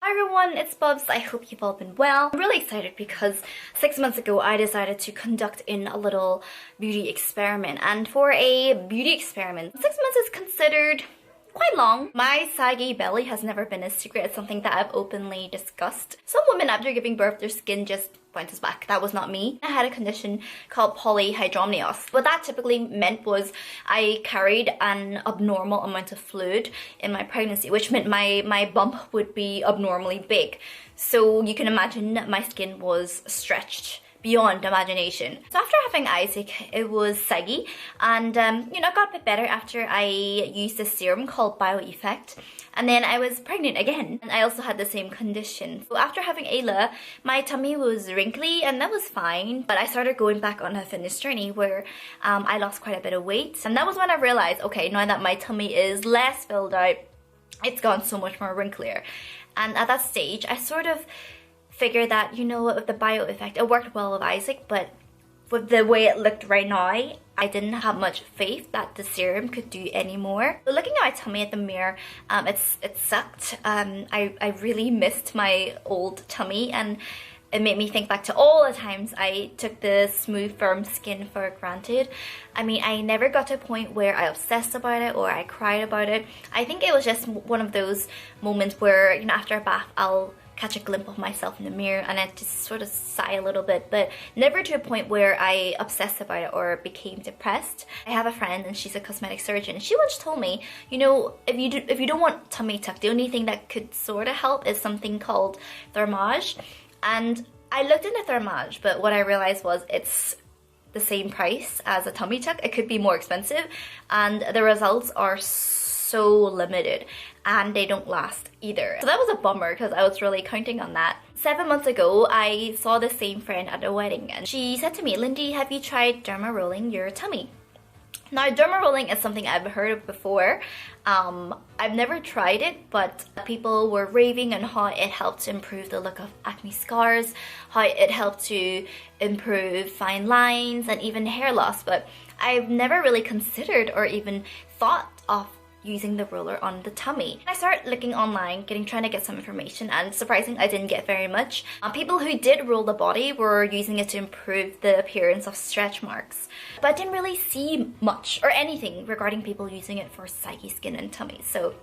Hi everyone, it's Bubs. I hope you've all been well. I'm really excited because 6 months ago I decided to conduct in a little beauty experiment, and for a beauty experiment, 6 months is considered quite long. My saggy belly has never been a secret. It's something that I've openly discussed. Some women after giving birth, their skin just bounces back. That was not me. I had a condition called polyhydramnios. What that typically meant was I carried an abnormal amount of fluid in my pregnancy, which meant my bump would be abnormally big. So you can imagine my skin was stretched beyond imagination. So after having Isaac, it was saggy, and it got a bit better after I used a serum called Bioeffect, and then I was pregnant again, and I also had the same condition. So after having Ayla, my tummy was wrinkly, and that was fine, but I started going back on a fitness journey where I lost quite a bit of weight, and that was when I realized, okay, now that my tummy is less filled out, it's gone so much more wrinklier. And at that stage, I sort of figure that, with the Bioeffect, it worked well with Isaac, but with the way it looked right now, I didn't have much faith that the serum could do any more. So looking at my tummy at the mirror, it sucked. I really missed my old tummy, and it made me think back to all the times I took the smooth, firm skin for granted. I mean, I never got to a point where I obsessed about it or I cried about it. I think it was just one of those moments where, after a bath, I'll catch a glimpse of myself in the mirror and I just sort of sigh a little bit, but never to a point where I obsessed about it or became depressed. I have a friend and she's a cosmetic surgeon. She once told me, if you don't want tummy tuck, the only thing that could sort of help is something called thermage. And I looked into thermage, but what I realized was it's the same price as a tummy tuck. It could be more expensive, and the results are so limited, and they don't last either. So that was a bummer because I was really counting on that. 7 months ago, I saw the same friend at a wedding, and she said to me, "Lindy, have you tried derma rolling your tummy?" Now, derma rolling is something I've heard of before. I've never tried it, but people were raving on how it helped to improve the look of acne scars, how it helped to improve fine lines and even hair loss, but I've never really considered or even thought of using the roller on the tummy. I started looking online, trying to get some information, and surprisingly, I didn't get very much. People who did roll the body were using it to improve the appearance of stretch marks, but I didn't really see much or anything regarding people using it for saggy skin and tummy. So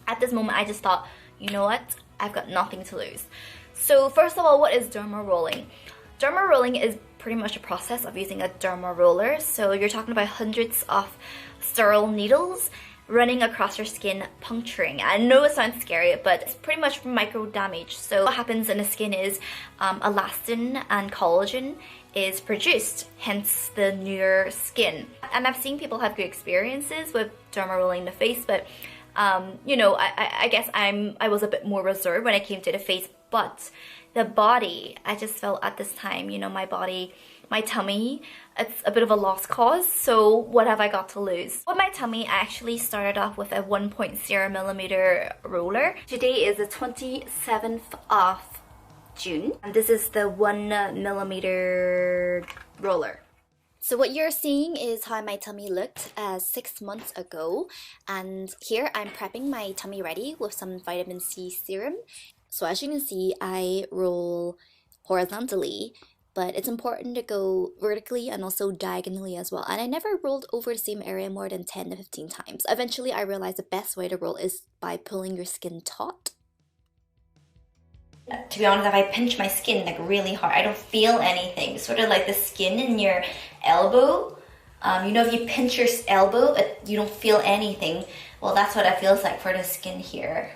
at this moment, I just thought, you know what? I've got nothing to lose. So first of all, what is derma rolling? Derma rolling is pretty much a process of using a derma roller. So you're talking about hundreds of sterile needles running across your skin, puncturing. I know it sounds scary, but it's pretty much micro damage. So what happens in the skin is elastin and collagen is produced, hence the newer skin. And I've seen people have good experiences with derma rolling the face, but I guess I was a bit more reserved when it came to the face, but the body, I just felt at this time, my body, my tummy, it's a bit of a lost cause. So what have I got to lose? With my tummy, I actually started off with a 1.0 millimeter roller. Today is the 27th of June, and this is the 1 millimeter roller. So what you're seeing is how my tummy looked 6 months ago, and here I'm prepping my tummy ready with some vitamin C serum. So as you can see, I roll horizontally, but it's important to go vertically and also diagonally as well. And I never rolled over the same area more than 10 to 15 times. Eventually, I realized the best way to roll is by pulling your skin taut. To be honest, if I pinch my skin really hard, I don't feel anything. Sort of like the skin in your elbow. If you pinch your elbow, you don't feel anything. Well, that's what it feels like for the skin here.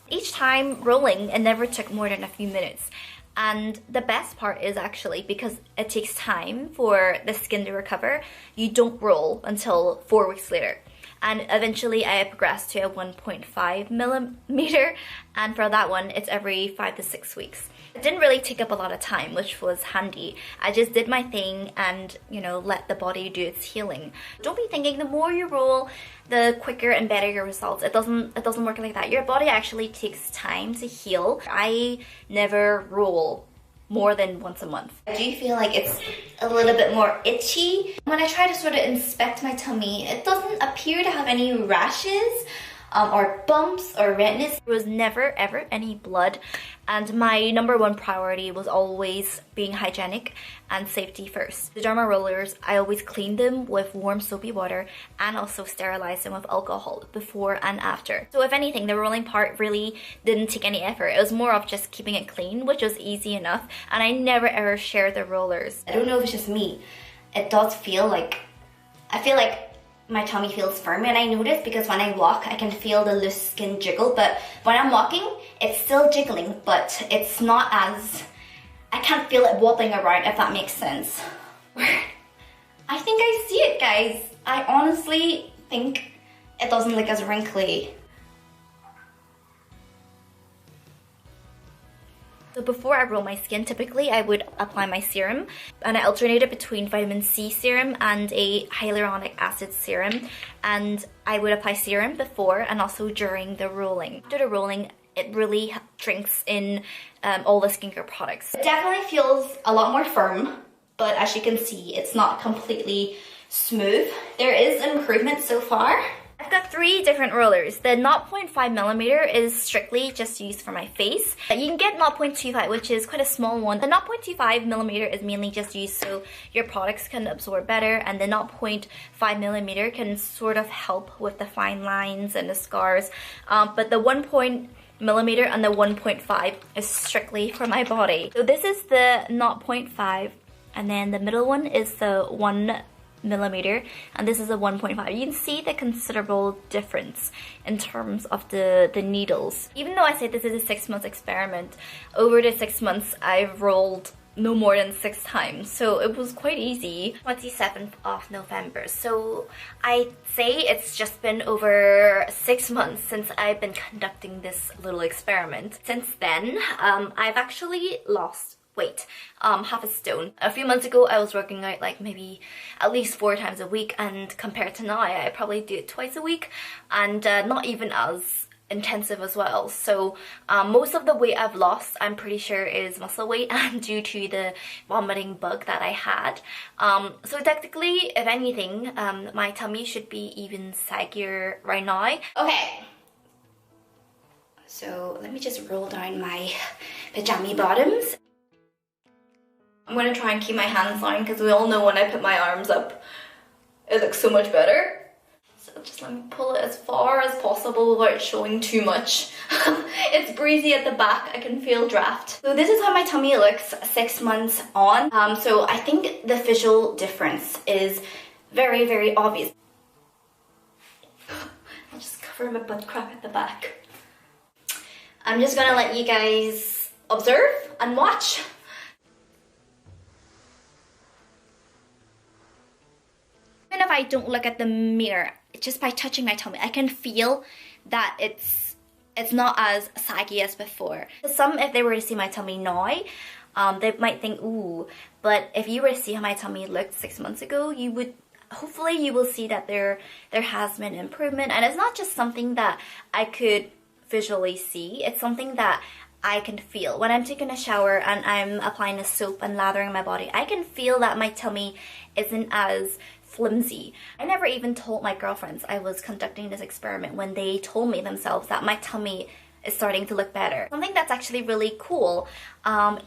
Each time rolling, it never took more than a few minutes. And the best part is actually, because it takes time for the skin to recover, you don't roll until 4 weeks later. And eventually I progressed to a 1.5 millimeter, and for that one, it's every 5 to 6 weeks. It didn't really take up a lot of time, which was handy. I just did my thing and, let the body do its healing. Don't be thinking the more you roll, the quicker and better your results. It doesn't work like that. Your body actually takes time to heal. I never roll more than once a month. I do feel like it's a little bit more itchy. When I try to sort of inspect my tummy, it doesn't appear to have any rashes or bumps or redness. There was never ever any blood, and my number one priority was always being hygienic and safety first. The derma rollers, I always clean them with warm soapy water and also sterilize them with alcohol before and after. So if anything, the rolling part really didn't take any effort. It was more of just keeping it clean, which was easy enough, and I never ever share the rollers. I don't know if it's just me. It does feel like, I feel like my tummy feels firm, and I notice because when I walk I can feel the loose skin jiggle, but when I'm walking it's still jiggling, but it's not as, I can't feel it wobbling around, if that makes sense. I think I see it, guys. I honestly think it doesn't look as wrinkly. So before I roll my skin, typically I would apply my serum, and I alternated between vitamin C serum and a hyaluronic acid serum, and I would apply serum before and also during the rolling. After the rolling, it really drinks in all the skincare products. It definitely feels a lot more firm, but as you can see, it's not completely smooth. There is improvement so far. I've got 3 different rollers. The 0.5mm is strictly just used for my face. You can get 0.25, which is quite a small one. The 0.25mm is mainly just used so your products can absorb better, and the 0.5mm can sort of help with the fine lines and the scars. But the 1mm and the 1.5 is strictly for my body. So this is the 0.5, and then the middle one is the 1mm, and this is a 1.5. You can see the considerable difference in terms of the needles. Even though I say this is a 6-month experiment, over the 6 months I've rolled no more than 6 times, so it was quite easy. 27th of November, so I'd say it's just been over 6 months since I've been conducting this little experiment. Since then, I've actually lost weight, half a stone. A few months ago I was working out like maybe at least 4 times a week, and compared to now I probably do it twice a week, and not even as intensive as well. So most of the weight I've lost, I'm pretty sure, is muscle weight, and due to the vomiting bug that I had. So technically, if anything, my tummy should be even saggier right now. Okay, so let me just roll down my pajama bottoms. I'm going to try and keep my hands down because we all know when I put my arms up, it looks so much better. So just let me pull it as far as possible without showing too much. It's breezy at the back, I can feel draft. So this is how my tummy looks 6 months on. So I think the visual difference is very, very obvious. I'll just cover my butt crack at the back. I'm just going to let you guys observe and watch. Even if I don't look at the mirror, just by touching my tummy, I can feel that it's not as saggy as before. Some, if they were to see my tummy now, they might think, ooh, but if you were to see how my tummy looked 6 months ago, you would, hopefully you will see that there has been improvement. And it's not just something that I could visually see, it's something that I can feel. When I'm taking a shower and I'm applying a soap and lathering my body, I can feel that my tummy isn't as flimsy. I never even told my girlfriends I was conducting this experiment when they told me themselves that my tummy is starting to look better. Something that's actually really cool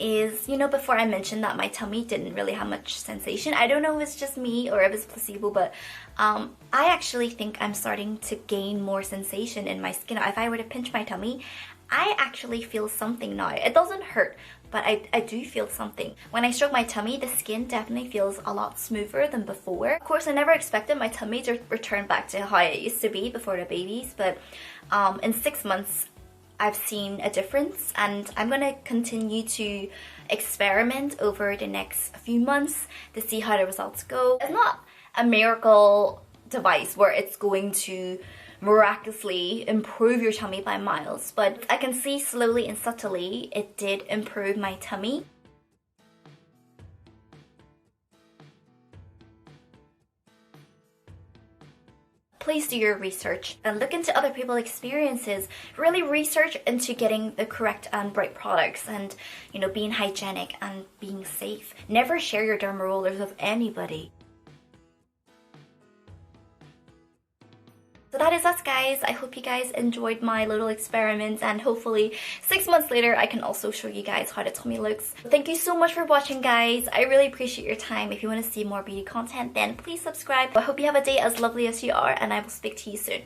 is, you know, before I mentioned that my tummy didn't really have much sensation. I don't know if it's just me or if it's placebo, but I actually think I'm starting to gain more sensation in my skin. If I were to pinch my tummy, I actually feel something now. It doesn't hurt, but I do feel something. When I stroke my tummy, the skin definitely feels a lot smoother than before. Of course, I never expected my tummy to return back to how it used to be before the babies, but in 6 months, I've seen a difference, and I'm gonna continue to experiment over the next few months to see how the results go. It's not a miracle device where it's going to miraculously improve your tummy by miles, but I can see slowly and subtly it did improve my tummy. please do your research and look into other people's experiences. Really research into getting the correct and right products, and you know, being hygienic and being safe. Never share your derma rollers with anybody. So that is us, guys. I hope you guys enjoyed my little experiments, and hopefully 6 months later I can also show you guys how the tummy looks. Thank you so much for watching, guys. I really appreciate your time. If you want to see more beauty content, then please subscribe. I hope you have a day as lovely as you are, and I will speak to you soon.